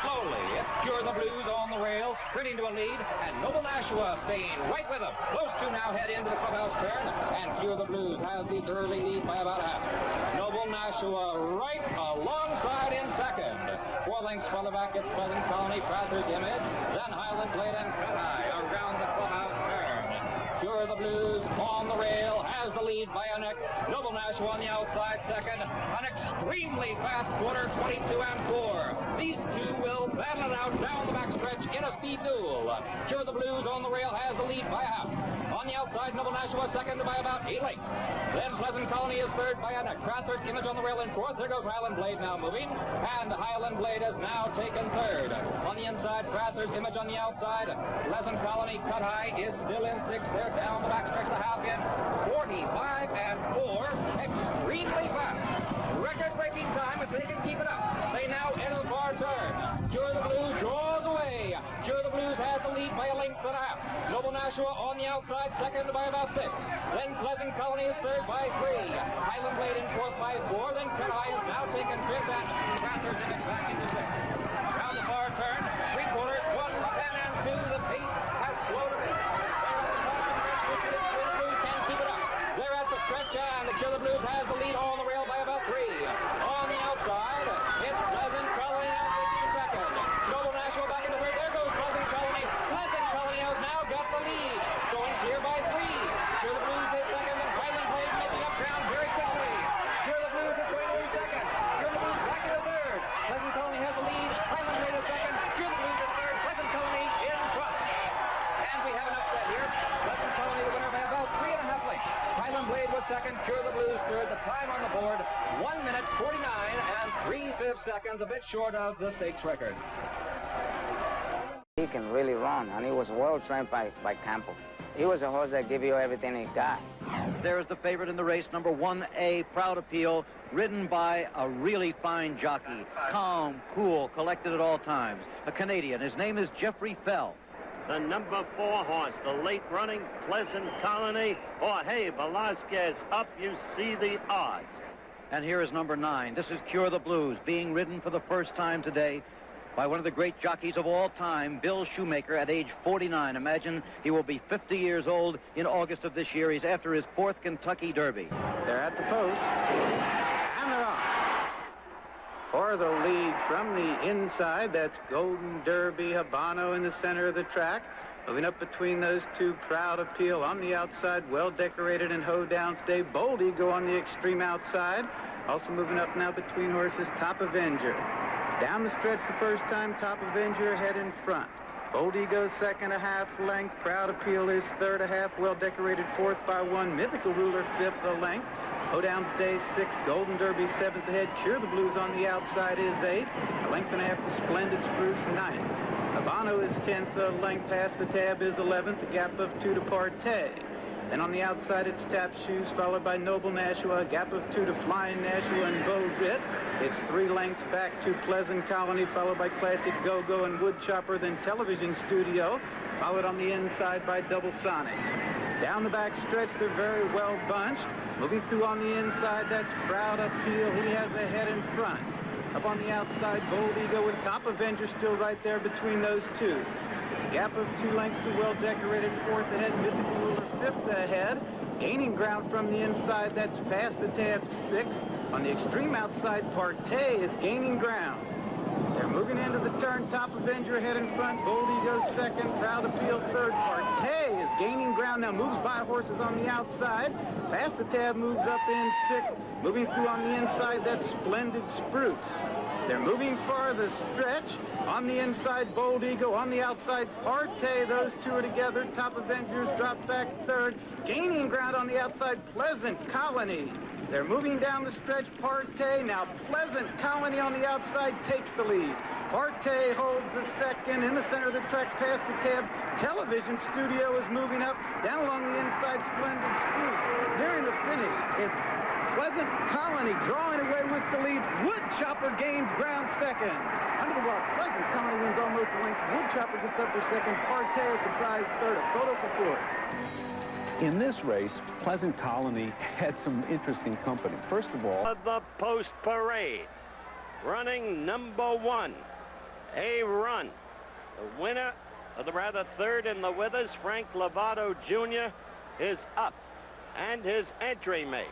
slowly. Cure the Blues on the rails, sprinting to a lead, and Noble Nashua staying right with them. Those two now head into the clubhouse turn, and Cure the Blues has the early lead by about half. Noble Nashua right alongside in second. 4 lengths further back, it's Pleasant Colony, Travers Image, then Highland Blade and Cut Eye around the clubhouse turn. Cure the Blues on the rail, has the lead by a neck. Noble Nashua on the outside second. An extremely fast quarter, 22 and 4. These two will battle it out down the backstretch in a speed duel. Cure the Blues on the rail has the lead by a half. On the outside, Noble Nashua second by about 8 lengths. Then Pleasant Colony is third by a neck. Travers Image on the rail in fourth. There goes Highland Blade now moving. And Highland Blade has now taken third. On the inside, Travers Image on the outside. Pleasant Colony Cut High is still in sixth. They're down the backstretch the half in. 45 and 4. Extremely fast. Record-breaking time if they can keep it up. They now enter the far turn. Cure the Blues draws away. Cure the Blues has the lead by a length and a half. Noble Nashua on the outside, second by about 6. Then Pleasant Colony is third by 3. Highland Blade in fourth by 4. Then Cut High is now taken fifth and Travers Image back into sixth. Around the far turn, 3/4, 1, 10 and 2. The pace has slowed a bit. Can't keep it up. They're at the stretch and the Cure the Blues has the lead on the rail by about 3. On the outside, it's Pleasant Colony now taking second. Noble Nashua back into third. There goes Pleasant Colony. Pleasant Colony has now got the lead. Going clear by 3. Cure the Blues is second and Highland Blade making up ground very quickly. Cure the Blues is going to be second. Cure the Blues back into third. Pleasant Colony has the lead. Highland Blade is second. Cure the Blues is third. Pleasant Colony in front. And we have an upset here. Pleasant Colony the winner by about 3.5 lengths. Highland Blade was second. Cure the Blues third. The time on the board, 1 minute 49 and 3/5 seconds, a bit short of the stakes record. He can really run, and he was well trained by Campbell. He was a horse that gave you everything he got. There's the favorite in the race, number 1A, Proud Appeal, ridden by a really fine jockey. Calm, cool, collected at all times. A Canadian. His name is Jeffrey Fell. The number 4 horse, the late running Pleasant Colony. Jorge Velasquez, up you see the odds. And here is number 9. This is Cure the Blues, being ridden for the first time today by one of the great jockeys of all time, Bill Shoemaker, at age 49. Imagine he will be 50 years old in August of this year. He's after his 4th Kentucky Derby. They're at the post, and they're off. For the lead from the inside, that's Golden Derby, Habano in the center of the track. Moving up between those two, Proud Appeal on the outside, well decorated and Hoedown Stay. Bold Ego on the extreme outside. Also moving up now between horses, Top Avenger. Down the stretch the first time, Top Avenger ahead in front. Bold Ego second, a half length. Proud Appeal is third, a half. Well decorated fourth by 1. Mythical Ruler fifth, a length. Hoedown Stay sixth. Golden Derby seventh ahead. Cure the Blues on the outside is 8th. A length and a half to Splendid Spruce 9th. Habano is 10th, a length past the tab is 11th, a gap of 2 to Partey. Then on the outside it's Tap Shoes, followed by Noble Nashua, a gap of 2 to Flying Nashua and Beau Bit. It's 3 lengths back to Pleasant Colony, followed by Classic Go-Go and Woodchopper, then Television Studio, followed on the inside by Double Sonic. Down the back stretch, they're very well bunched. Moving through on the inside, that's Proud Appeal. He has a head in front. Up on the outside, Bold Ego with Top Avenger still right there between those two. It's a gap of 2 lengths to well decorated fourth ahead, Mythical Ruler fifth ahead. Gaining ground from the inside, that's past the tab 6th. On the extreme outside, Partey is gaining ground. They're moving into the turn, Top Avenger ahead in front, Bold Ego second, Proud Appeal third. Partey is gaining ground now, moves by horses on the outside. Past the tab, moves up in 6th. Moving through on the inside, that's Splendid Spruce. They're moving for the stretch. On the inside, Bold Ego. On the outside, Partey. Those two are together. Top Avengers drop back third. Gaining ground on the outside, Pleasant Colony. They're moving down the stretch, Partey. Now Pleasant Colony on the outside takes the lead. Partey holds the second in the center of the track past the tab. Television Studio is moving up. Down along the inside, Splendid Spruce. Nearing the finish, it's Pleasant Colony drawing away with the lead. Woodchopper gains ground second. Under the wall, Pleasant Colony wins almost a length. Woodchopper gets up for second. Partey a surprise third. A photo for fourth. In this race, Pleasant Colony had some interesting company. First of all, The post parade, running number 1. A Run. The winner, or the rather third in the withers, Frank Lovato Jr., is up, and his entry mate.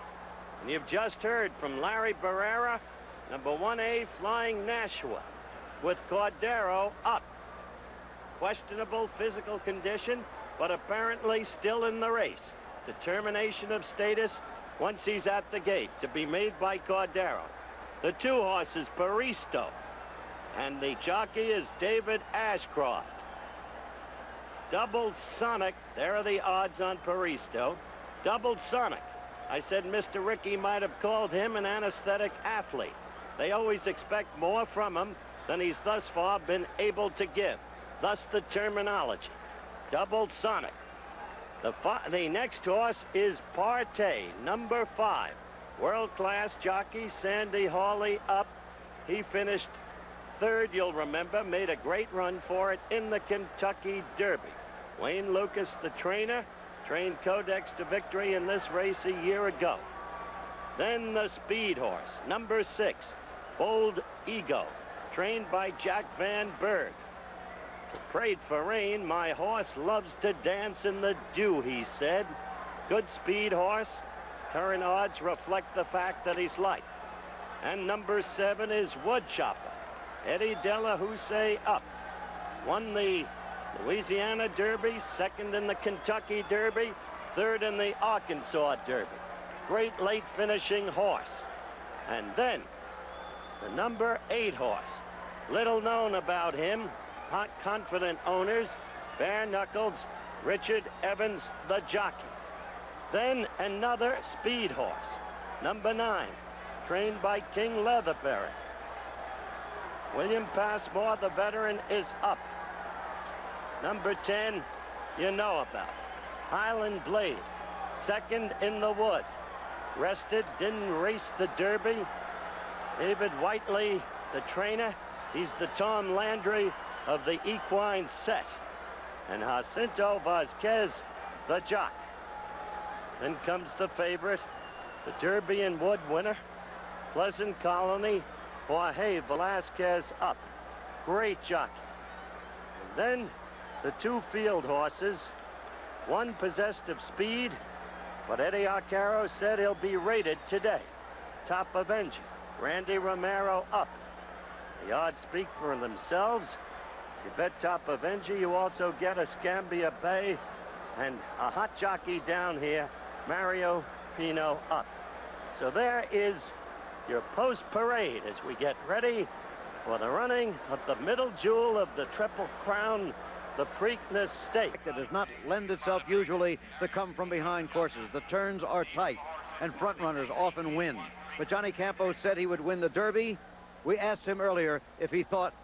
And you've just heard from Larry Barrera, number 1A Flying Nashua, with Cordero up. Questionable physical condition, but apparently still in the race. Determination of status once he's at the gate, to be made by Cordero. The two horses, Paristo, and the jockey is David Ashcroft. Double Sonic, there are the odds on Paristo. Double Sonic. I said Mr. Ricky might have called him an anesthetic athlete. They always expect more from him than he's thus far been able to give. Thus the terminology. Double Sonic. The next horse is Partey, number 5. World-class jockey Sandy Hawley up. He finished third, you'll remember, made a great run for it in the Kentucky Derby. Wayne Lucas, the trainer, trained Codex to victory in this race a year ago. Then the speed horse, number 6, Bold Ego, trained by Jack Van Berg. Prayed for rain, my horse loves to dance in the dew, he said. Good speed horse. Current odds reflect the fact that he's liked. And number 7 is Woodchopper. Eddie Della Houssaye up. Won the Louisiana Derby, second in the Kentucky Derby, third in the Arkansas Derby. Great late finishing horse. And then the number 8 horse. Little known about him. Hot, confident owners, bare knuckles, Richard Evans, the jockey. Then another speed horse, number 9, trained by King Leatherberry. William Passmore, the veteran, is up. Number 10, you know about. Highland Blade, second in the wood. Rested, didn't race the Derby. David Whiteley, the trainer. He's the Tom Landry of the equine set. And Jacinto Vasquez, the jock. Then comes the favorite, the Derby and Wood winner, Pleasant Colony, Jorge Velasquez up. Great jockey. And then the 2 field horses. One possessed of speed, but Eddie Arcaro said he'll be rated today. Top Avenger, Randy Romero up. The odds speak for themselves. You bet Top Avenger, you also get a Scambia Bay and a hot jockey down here, Mario Pino up. So there is your post-parade as we get ready for the running of the middle jewel of the Triple Crown, the Preakness Stakes. It does not lend itself usually to come from behind courses. The turns are tight, and front runners often win. But Johnny Campos said he would win the Derby. We asked him earlier if he thought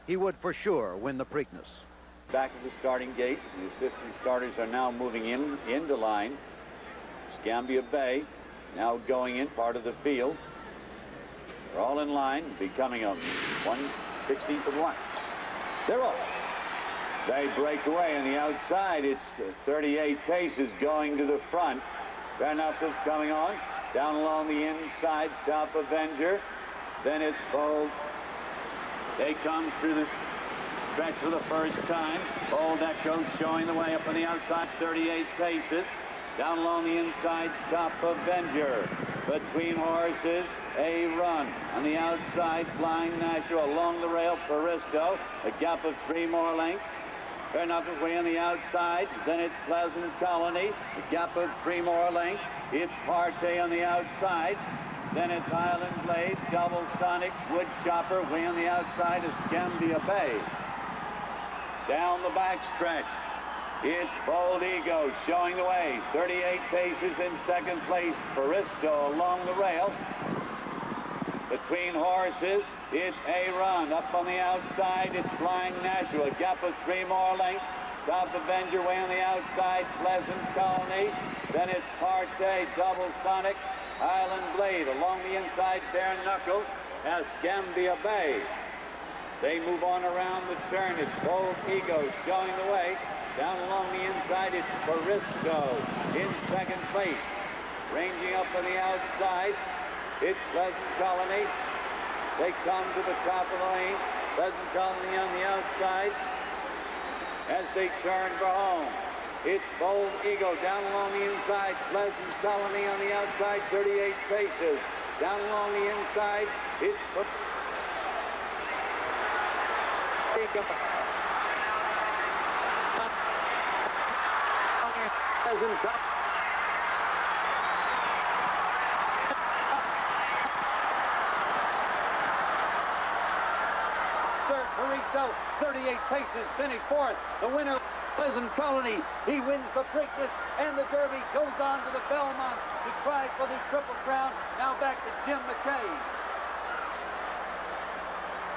he would for sure win the Preakness. Back at the starting gate, the assistant starters are now moving into line. Scambia Bay now going in part of the field. They're all in line, becoming a 1/16 of 1. They're off. They break away on the outside. It's 38 paces going to the front. Bare Knuckles coming on. Down along the inside, Top Avenger. Then it's Bold. They come through the stretch for the first time. Bold Echo showing the way up on the outside, 38 paces. Down along the inside, Top Avenger. Between horses, A Run. On the outside, Flying Nashua. Along the rail, Paristo. A gap of 3 more lengths. Bare Knuckles way on the outside. Then it's Pleasant Colony. A gap of 3 more lengths. It's Partey on the outside. Then it's Highland Blade, Double Sonic, Woodchopper, way on the outside of Scambia Bay. Down the back stretch, it's Bold Ego showing the way. 38 paces in second place. Paristo along the rail. Between horses, it's A Run. Up on the outside, it's Flying Nashua. A gap of 3 more lengths. Top Avenger way on the outside, Pleasant Colony. Then it's Partey, Double Sonic. Highland Blade along the inside, Bare Knuckles, has Scambia Bay. They move on around the turn. It's Bold Ego showing the way. Down along the inside, it's Paristo in second place. Ranging up on the outside, it's Pleasant Colony. They come to the top of the lane. Pleasant Colony on the outside as they turn for home. It's Bold Eagle down along the inside. Pleasant Colony on the outside, 38 paces. Down along the inside, it's Pleasant Colony. Paristo, 38 paces, finished fourth. The winner, Pleasant Colony. He wins the Preakness and the Derby, goes on to the Belmont to try for the Triple Crown. Now back to Jim McKay.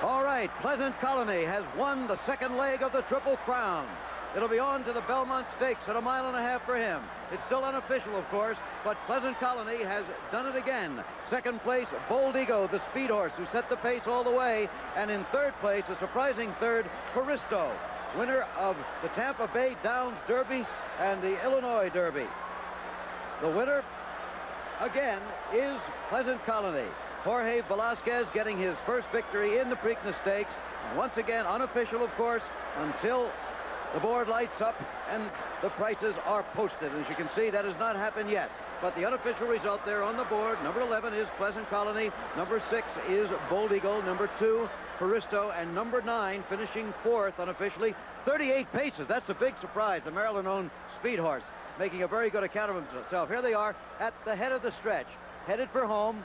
All right, Pleasant Colony has won the second leg of the Triple Crown. It'll be on to the Belmont Stakes at 1.5 miles for him. It's still unofficial, of course, but Pleasant Colony has done it again. Second place, Bold Eagle, the speed horse, who set the pace all the way. And in third place, a surprising third, Paristo, winner of the Tampa Bay Downs Derby and the Illinois Derby. The winner, again, is Pleasant Colony. Jorge Velasquez getting his first victory in the Preakness Stakes. And once again, unofficial, of course, until the board lights up and the prices are posted. As you can see, that has not happened yet. But the unofficial result there on the board, number 11 is Pleasant Colony, number 6 is Bold Eagle, number 2, Paristo, and number 9, finishing fourth unofficially, 38 paces. That's a big surprise. The Maryland-owned speed horse making a very good account of himself. Here they are at the head of the stretch, headed for home.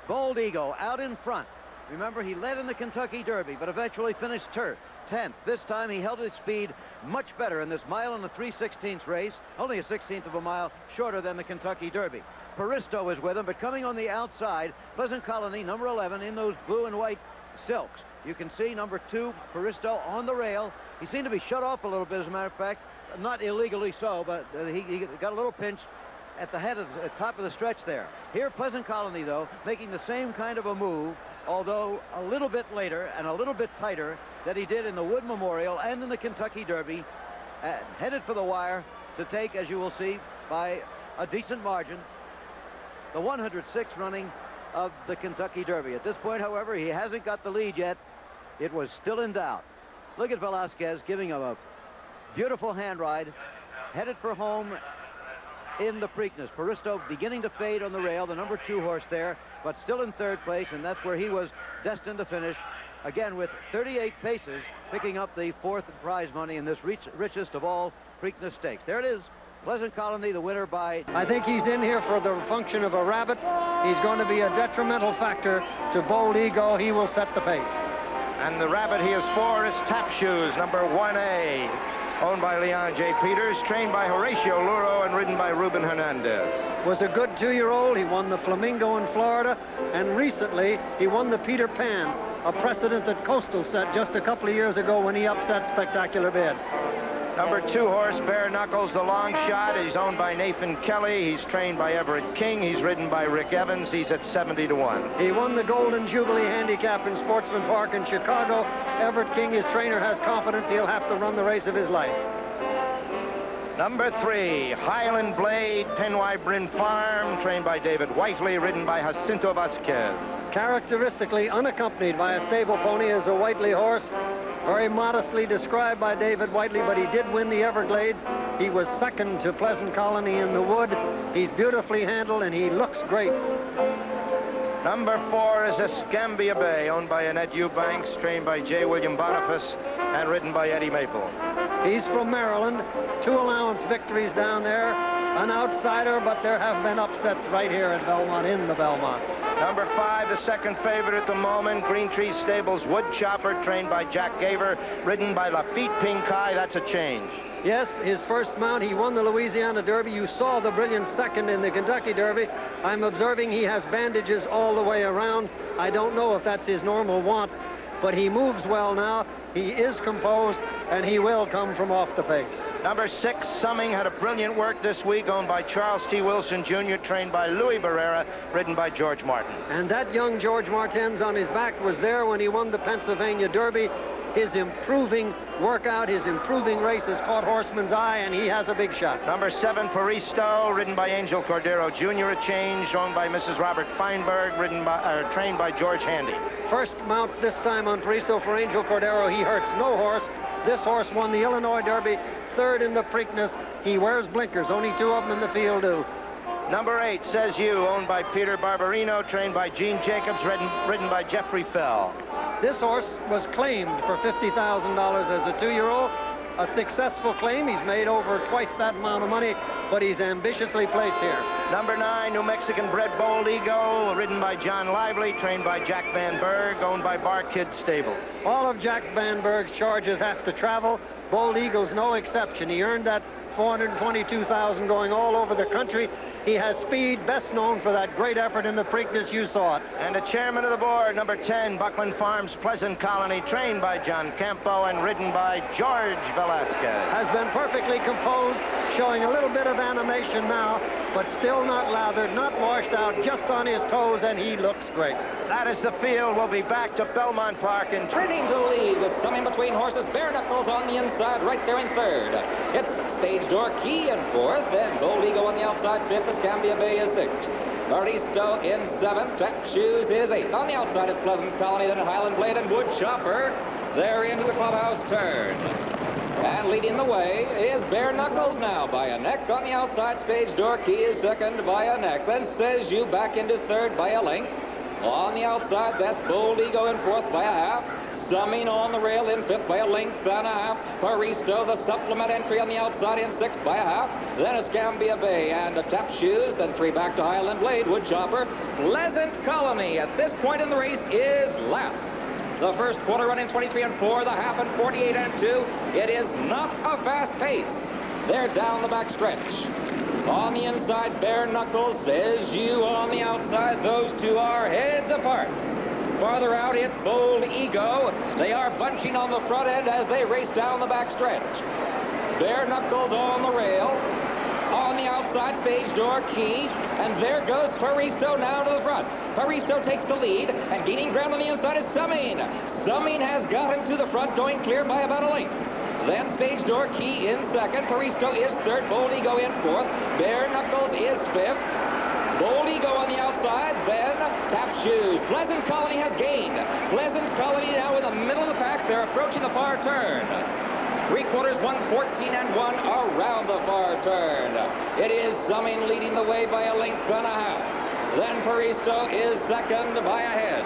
Bold Eagle out in front. Remember, he led in the Kentucky Derby, but eventually finished 10th. This time he held his speed much better in this 1 3/16 race, only a 1/16 of a mile shorter than the Kentucky Derby. Paristo is with him, but coming on the outside, Pleasant Colony, number 11, in those blue and white silks. You can see number 2, Paristo, on the rail. He seemed to be shut off a little bit, as a matter of fact, not illegally so, but he got a little pinch at the head of the top of the stretch there. Here, Pleasant Colony, though, making the same kind of a move, although a little bit later and a little bit tighter that he did in the Wood Memorial and in the Kentucky Derby, headed for the wire to take, as you will see, by a decent margin, the 106th running of the Kentucky Derby. At this point, however, he hasn't got the lead yet. It was still in doubt. Look at Velasquez giving him a beautiful hand ride, headed for home in the Preakness. Paristo beginning to fade on the rail, the number 2 horse there, but still in third place, and that's where he was destined to finish, again with 38 paces, picking up the 4th prize money in this richest of all Preakness Stakes. There it is, Pleasant Colony, the winner by... I think he's in here for the function of a rabbit. He's going to be a detrimental factor to Bold Eagle. He will set the pace. And the rabbit he is for is Tap Shoes, number 1A. Owned by Leon J. Peters, trained by Horatio Luro, and ridden by Ruben Hernandez. Was a good 2-year-old. He won the Flamingo in Florida, and recently he won the Peter Pan, a precedent that Coastal set just a couple of years ago when he upset Spectacular Bid. Number 2 horse, Bare Knuckles, the long shot. He's owned by Nathan Kelly. He's trained by Everett King. He's ridden by Rick Evans. He's at 70-1. He won the Golden Jubilee Handicap in Sportsman Park in Chicago. Everett King, his trainer, has confidence he'll have to run the race of his life. Number 3, Highland Blade, Penwy Bryn Farm, trained by David Whiteley, ridden by Jacinto Vasquez. Characteristically unaccompanied by a stable pony is a Whiteley horse. Very modestly described by David Whiteley, but he did win the Everglades. He was second to Pleasant Colony in the Wood. He's beautifully handled, and he looks great. Number 4 is Escambia Bay, owned by Annette Eubanks, trained by J. William Boniface, and ridden by Eddie Maple. He's from Maryland. 2 allowance victories down there. An outsider, but there have been upsets right here at Belmont, in the Belmont. Number 5, the second favorite at the moment, Green Tree Stables Wood Chopper, trained by Jack Gaver, ridden by Lafitte Pinkai. That's a change. Yes, his first mount, he won the Louisiana Derby. You saw the brilliant second in the Kentucky Derby. I'm observing he has bandages all the way around. I don't know if that's his normal want, but he moves well now. He is composed, and he will come from off the pace. Number 6, Summing, had a brilliant work this week, owned by Charles T. Wilson Jr., trained by Louis Barrera, ridden by George Martin. And that young George Martins on his back was there when he won the Pennsylvania Derby. his improving workout, his improving race has caught Horseman's eye, and he has a big shot. Number 7, Paristo, ridden by Angel Cordero Jr. A change, owned by Mrs. Robert Feinberg, trained by George Handy. First mount this time on Paristo for Angel Cordero. He hurts no horse. This horse won the Illinois Derby, third in the Preakness. He wears blinkers. Only 2 of them in the field do. Number 8, Says You, owned by Peter Barberino, trained by Gene Jacobs, ridden by Jeffrey Fell. This horse was claimed for $50,000 as a 2-year-old. A successful claim. He's made over twice that amount of money, but he's ambitiously placed here. Number 9, New Mexican bred Bold Ego, ridden by John Lively, trained by Jack Van Berg, owned by Bar Kid Stable. All of Jack Van Berg's charges have to travel. Bold Eagle's no exception. He earned that $422,000 going all over the country. He has speed, best known for that great effort in the Preakness. You saw it. And the chairman of the board, number 10, Buckland Farms Pleasant Colony, trained by John Campo and ridden by George Velasquez. Has been perfectly composed, showing a little bit of animation now, but still not lathered, not washed out, just on his toes, and he looks great. That is the field. We'll be back to Belmont Park in Turning to lead with some in between horses. Bare Knuckles on the inside, right there in third. It's Stage Door Key in fourth, then Bold Ego on the outside fifth. Escambia Bay is sixth. Baristo in seventh. Tap Shoes is eighth. On the outside is Pleasant Colony, then Highland Blade and Wood Chopper. They're into the clubhouse turn. And leading the way is Bare Knuckles now by a neck. On the outside, Stage Door Key is second by a neck. Then Says You back into third by a length. On the outside, that's Bold Ego in fourth by a half. Summing on the rail in fifth by a length and a half. Paristo, the supplement entry on the outside in sixth by a half. Then Escambia Bay and a Tap Shoes. Then 3 back to Highland Blade, Wood Chopper. Pleasant Colony at this point in the race is last. The first quarter running 23 and 4, the half and 48 and 2. It is not a fast pace. They're down the back stretch. On the inside, Bare Knuckles, Says You on the outside. Those two are heads apart. Farther out, it's Bold Ego. They are bunching on the front end as they race down the back stretch. Bare Knuckles on the rail. On the outside, Stage Door Key. And there goes Paristo now to the front. Paristo takes the lead, and gaining ground on the inside is Summing. Summing has got him to the front, going clear by about a length. Then Stage Door Key in second. Paristo is third. Bold Ego in fourth. Bare Knuckles is fifth. Bold Ego on the outside, then Tap Shoes. Pleasant Colony has gained. Pleasant Colony now in the middle of the pack. They're approaching the far turn. 3/4, 1:14 and 1 around the far turn. It is Summing leading the way by a length and a half. Then Paristo is second by a head.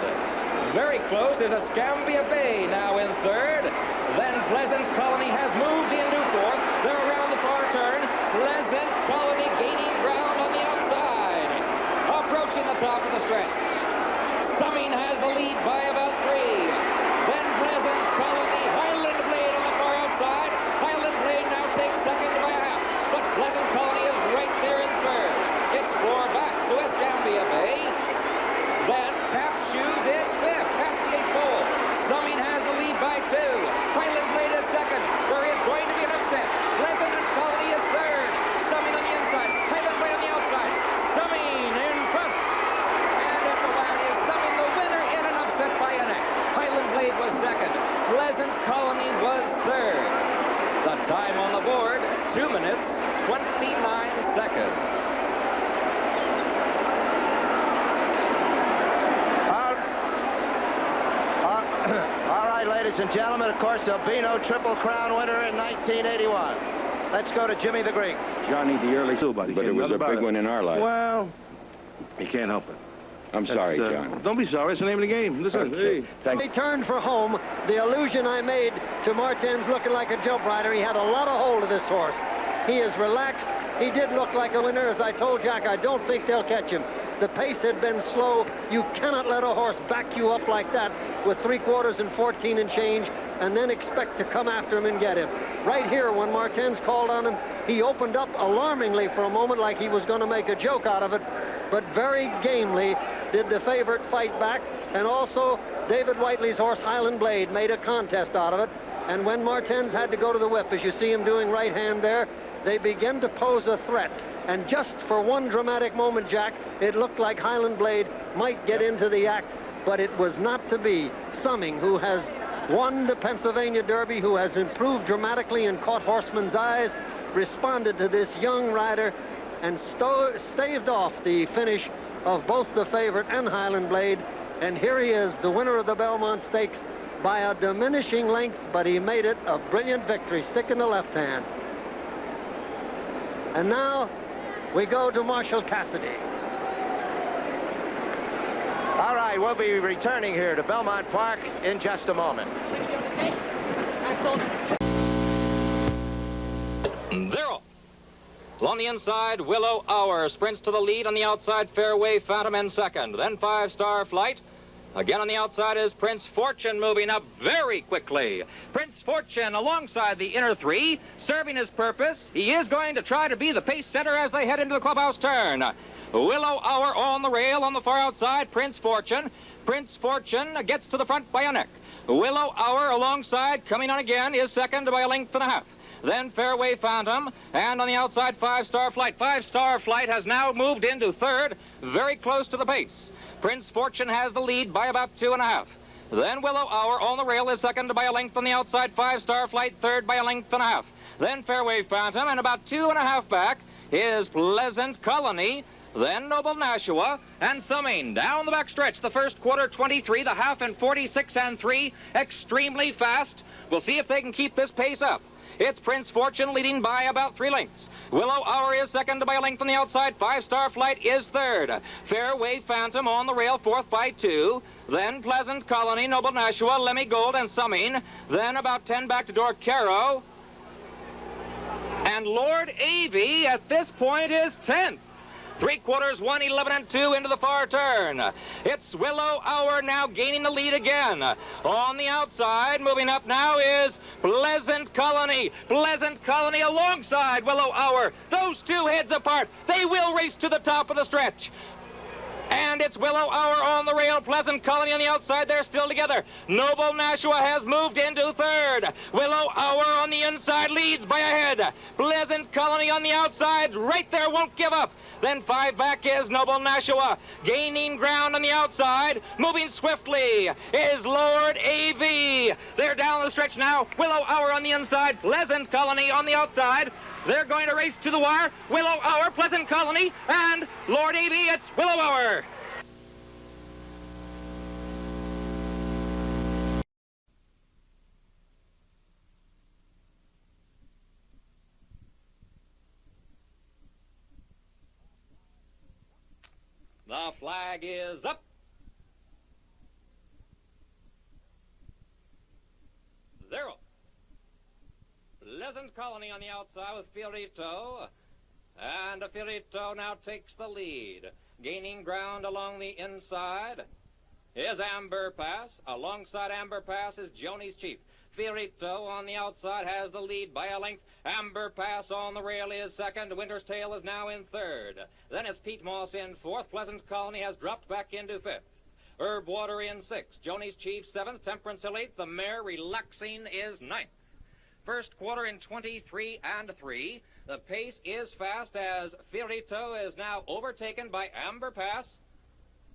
Very close is Escambia Bay now in third. Then Pleasant Colony has moved into fourth. They're around the far turn. Pleasant Colony gaining ground on the outside. Approaching the top of the stretch. Summing has the lead by about 3. Then Pleasant Colony, Highland Blade on the far outside. Highland Blade now takes second by a half. But Pleasant Colony is right there in third. It's 4 back to Escambia Bay. Then Tap Shoes is fifth, past the 8 pole. Summing has the lead by 2. Highland Blade is second. There is going to be an upset. Pleasant Colony is third. Summing on the inside. Highland Blade on the outside. Summing in front. And at the wire is Summing the winner in an upset by a neck. Highland Blade was second. Pleasant Colony was third. The time on the board, 2 minutes, 29 seconds. All right, ladies and gentlemen, of course, there'll be no Triple Crown winner in 1981. Let's go to Jimmy the Greek. Johnny, the early but it was a big one in our life. Well, you can't help it. I'm sorry, John. Don't be sorry. It's the name of the game. Listen, hey. He turned for home. The illusion I made to Martins looking like a jump rider. He had a lot of hold of this horse. He is relaxed. He did look like a winner. As I told Jack, I don't think they'll catch him. The pace had been slow. You cannot let a horse back you up like that with 3/4 and 14 and change and then expect to come after him and get him. Right here, when Martins called on him, he opened up alarmingly for a moment like he was going to make a joke out of it, but very gamely did the favorite fight back, and also David Whiteley's horse Highland Blade made a contest out of it, and when Martins had to go to the whip, as you see him doing right hand there, they began to pose a threat. And just for one dramatic moment, Jack, it looked like Highland Blade might get into the act, but it was not to be. Summing, who has won the Pennsylvania Derby, who has improved dramatically and caught horsemen's eyes, responded to this young rider and staved off the finish of both the favorite and Highland Blade. And here he is, the winner of the Belmont Stakes by a diminishing length, but he made it a brilliant victory, stick in the left hand. And now we go to Marshall Cassidy. All right, we'll be returning here to Belmont Park in just a moment. Zero. On the inside, Willow Hour sprints to the lead. On the outside, Fairway Phantom in second. Then Five Star Flight. Again on the outside is Prince Fortune, moving up very quickly. Prince Fortune alongside the inner three, serving his purpose. He is going to try to be the pace setter as they head into the clubhouse turn. Willow Hour on the rail on the far outside, Prince Fortune. Prince Fortune gets to the front by a neck. Willow Hour alongside, coming on again, is second by a length and a half. Then Fairway Phantom, and on the outside, Five Star Flight. Five Star Flight has now moved into third, very close to the pace. Prince Fortune has the lead by about 2.5. Then Willow Hour on the rail is second by a length on the outside. Five Star Flight third by a length and a half. Then Fairway Phantom, and about 2.5 back is Pleasant Colony. Then Noble Nashua, and summing down the backstretch, the first quarter 23, the half in 46 and 3, extremely fast. We'll see if they can keep this pace up. It's Prince Fortune leading by about 3 lengths. Willow Hour is second by a length on the outside. Five Star Flight is third. Fairway Phantom on the rail, fourth by 2. Then Pleasant Colony, Noble Nashua, Lemmy Gold, and summing. Then about 10 back to Dorcaro. And Lord Avey at this point is 10th. 3/4, 1, 11, and 2 into the far turn. It's Willow Hour now gaining the lead again. On the outside, moving up now is Pleasant Colony. Pleasant Colony alongside Willow Hour. Those two heads apart. They will race to the top of the stretch. And it's Willow Hour on the rail, Pleasant Colony on the outside. They're still together. Noble Nashua has moved into third. Willow Hour on the inside leads by a head. Pleasant Colony on the outside, right there, won't give up. Then 5 back is Noble Nashua, gaining ground on the outside. Moving swiftly is Lord Avey. They're down the stretch now. Willow Hour on the inside, Pleasant Colony on the outside. They're going to race to the wire. Willow Hour, Pleasant Colony, and Lord Avey, it's Willow Hour. The flag is up. Zero. Pleasant Colony on the outside with Fiorito. And Fiorito now takes the lead. Gaining ground along the inside is Amber Pass. Alongside Amber Pass is Joni's Chief. Fiorito on the outside has the lead by a length. Amber Pass on the rail is second. Winter's Tale is now in third. Then it's Pete Moss in fourth. Pleasant Colony has dropped back into fifth. Herb Water in sixth. Joni's Chief seventh. Temperance Hill eighth. The mare Relaxing is ninth. First quarter in 23 and 3. The pace is fast as Fiorito is now overtaken by Amber Pass.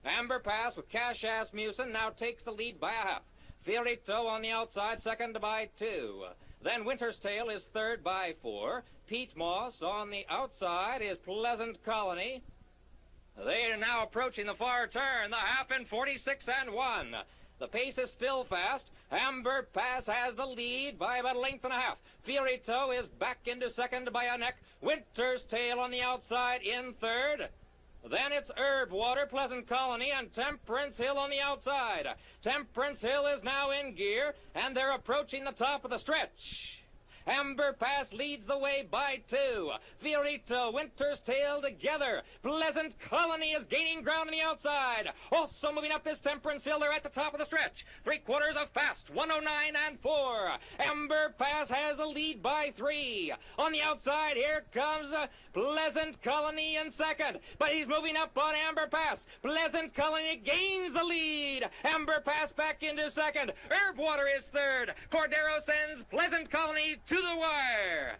Amber Pass with Cash Ass Musin now takes the lead by a half. Fiorito on the outside, second by 2. Then Winter's Tale is third by 4. Pete Moss on the outside is Pleasant Colony. They are now approaching the far turn, the half in 46 and 1. The pace is still fast. Amber Pass has the lead by about a length and a half. Fiorito is back into second by a neck. Winter's Tale on the outside in third. Then it's Herb Water, Pleasant Colony, and Temperance Hill on the outside. Temperance Hill is now in gear, and they're approaching the top of the stretch. Amber Pass leads the way by 2. Fiorito, Winter's Tale together. Pleasant Colony is gaining ground on the outside. Also moving up is Temperance Hill. They're at the top of the stretch. 3/4 of fast, 109 and 4. Amber Pass has the lead by 3. On the outside, here comes Pleasant Colony in second. But he's moving up on Amber Pass. Pleasant Colony gains the lead. Amber Pass back into second. Herb Water is third. Cordero sends Pleasant Colony to the wire.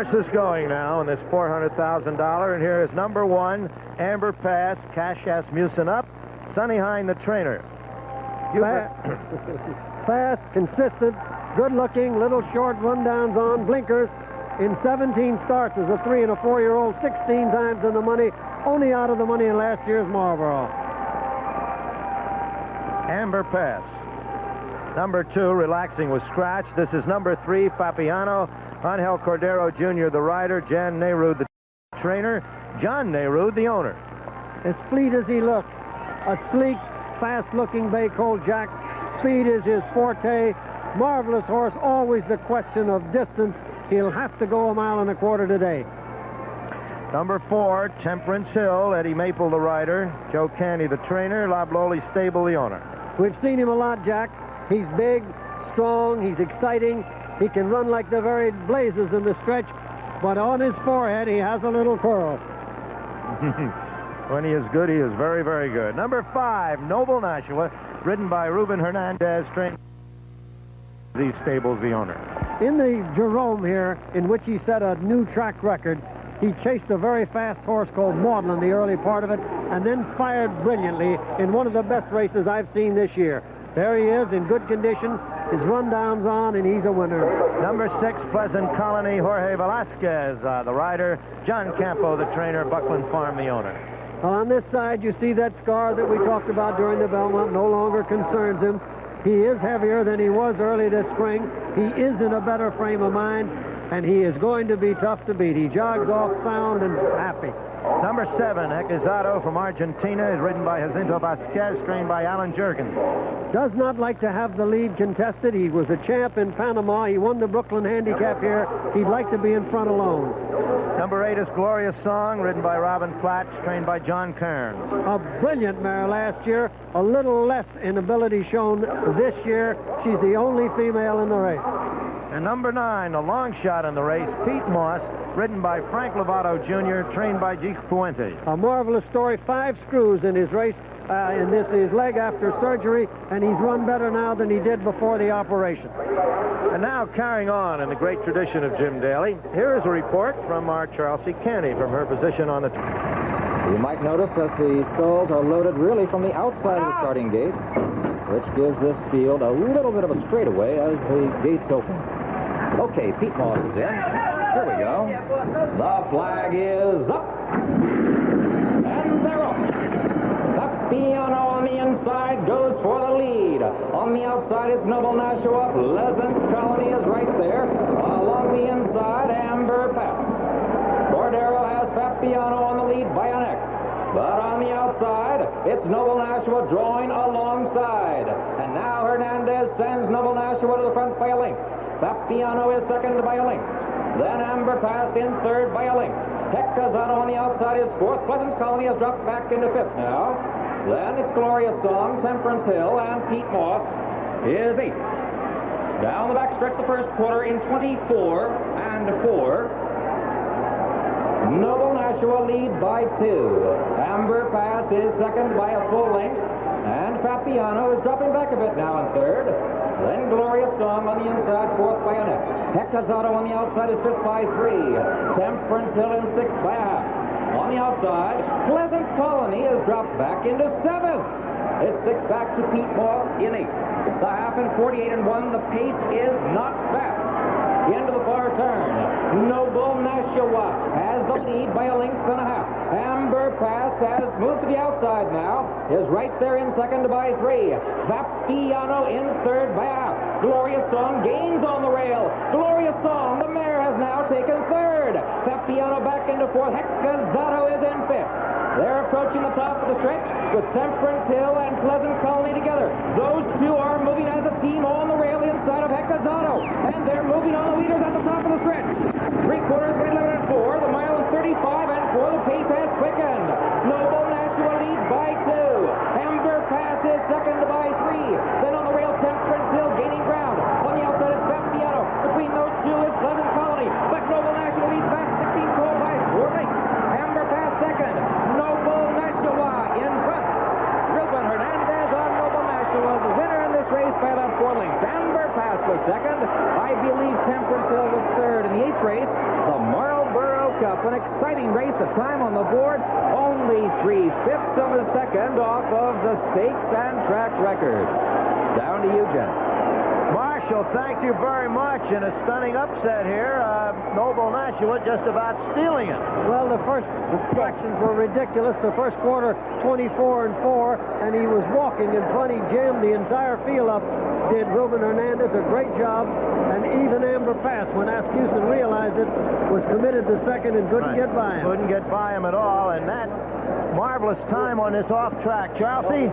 horses going now in this $400,000, and here is number 1, Amber Pass, Cash Asmussen up, Sonny Hine the trainer. Fast, consistent, good-looking, little short rundowns on, blinkers. In 17 starts as a 3- and a 4-year-old, 16 times in the money, only out of the money in last year's Marlboro. Amber Pass. Number 2, relaxing with scratch. This is number 3, Fabiano. Angel Cordero Jr., the rider. Jan Nehru, the trainer. John Nehru, the owner. As fleet as he looks, a sleek, fast-looking bay colt Jack. Speed is his forte. Marvelous horse, always the question of distance. He'll have to go 1.25 miles today. Number 4, Temperance Hill. Eddie Maple, the rider. Joe Canny, the trainer. Loblolly Stable, the owner. We've seen him a lot, Jack. He's big, strong, he's exciting. He can run like the very blazes in the stretch, but on his forehead he has a little curl. When he is good, he is very, very good. Number 5, Noble Nashua, ridden by Ruben Hernandez, trained these stables, the owner. In the Jerome here, in which he set a new track record, he chased a very fast horse called Maudlin the early part of it, and then fired brilliantly in one of the best races I've seen this year. There he is in good condition. His rundown's on, and he's a winner. Number 6, Pleasant Colony, Jorge Velasquez, the rider. John Campo, the trainer. Buckland Farm, the owner. On this side, you see that scar that we talked about during the Belmont no longer concerns him. He is heavier than he was early this spring. He is in a better frame of mind, and he is going to be tough to beat. He jogs off sound and is happy. Number 7, Equizado from Argentina, is ridden by Jacinto Vasquez, trained by Alan Jurgens. Does not like to have the lead contested. He was a champ in Panama. He won the Brooklyn Handicap here. He'd like to be in front alone. Number 8 is Glorious Song, ridden by Robin Platts, trained by John Kern. A brilliant mare last year. A little less in ability shown this year. She's the only female in the race. And number 9, a long shot in the race, Pete Moss, ridden by Frank Lovato Jr., trained by G. Fuente. A marvelous story. 5 screws in his race, in his leg after surgery, and he's run better now than he did before the operation. And now, carrying on in the great tradition of Jim Daly, here is a report from our Charles C. Canny from her position on the... You might notice that the stalls are loaded really from the outside of the starting gate, which gives this field a little bit of a straightaway as the gates open. Okay, Pete Moss is in. Here we go. The flag is up. And they're off. Fabiano on the inside goes for the lead. On the outside, it's Noble Nashua. Pleasant Colony is right there. Along the inside, Amber Pass. Cordero has Fabiano on the lead by a neck. But on the outside, it's Noble Nashua drawing alongside. And now Hernandez sends Noble Nashua to the front by a length. Fabiano is second by a length. Then Amber Pass in third by a length. Equizado on the outside is fourth. Pleasant Colony has dropped back into fifth now. Then it's Glorious Song, Temperance Hill, and Pete Moss is eighth. Down the back stretch the first quarter in 24-4. Noble Nashua leads by 2. Amber Pass is second by a full length. And Fabiano is dropping back a bit now in third. Then Glorious Song on the inside, fourth by a neck. Equizado on the outside is fifth by 3. Temperance Hill in sixth by a half. On the outside, Pleasant Colony has dropped back into seventh. It's 6 back to Pete Moss in 8th. The half in 48-1. The pace is not fast. Into the far turn. Noble Nashua has the lead by a length and a half. Amber Pass has moved to the outside now. Is right there in second by 3. Fabiano in third by a half. Glorious Song gains on the rail. Glorious Song, the mare, has now taken third. Fabiano back into fourth. Equizado is in fifth. They're approaching the top of the stretch with Temperance Hill and Pleasant Colony together. Those two are moving as a team on the rail inside of Equizado. And they're moving on the leaders at the top of the stretch. 3/4 by 11-4. The mile is 35-4. The pace has quickened. Noble Nashua leads by 2. Amber Pass is second by 3. Then on the rail, Temperance Hill gaining ground. On the outside, it's Fabiano. Between those two is Pleasant Colony. But Noble Nashua leads back 16-4 by 4 lengths. Amber Pass second. Noble Nashua in front. Ruben Hernandez on Noble Nashua, the winner in this this race by about 4 lengths. Amber Pass was second. I believe Temperance Hill was third. In the 8th race, the Marlboro Cup. An exciting race. The time on the board, only 3/5 of a second off of the stakes and track record. Down to you, Jen. Marshall, thank you very much. In a stunning upset here, Noble Nashua just about stealing it. Well, the first instructions were ridiculous. The first quarter, 24-4, and he was walking in front. He jammed the entire field up. Did Ruben Hernandez a great job, and even Amber Pass, when Asmussen realized it, was committed to second and couldn't get by him. Couldn't get by him at all, and that marvelous time on this off track. Charlesy?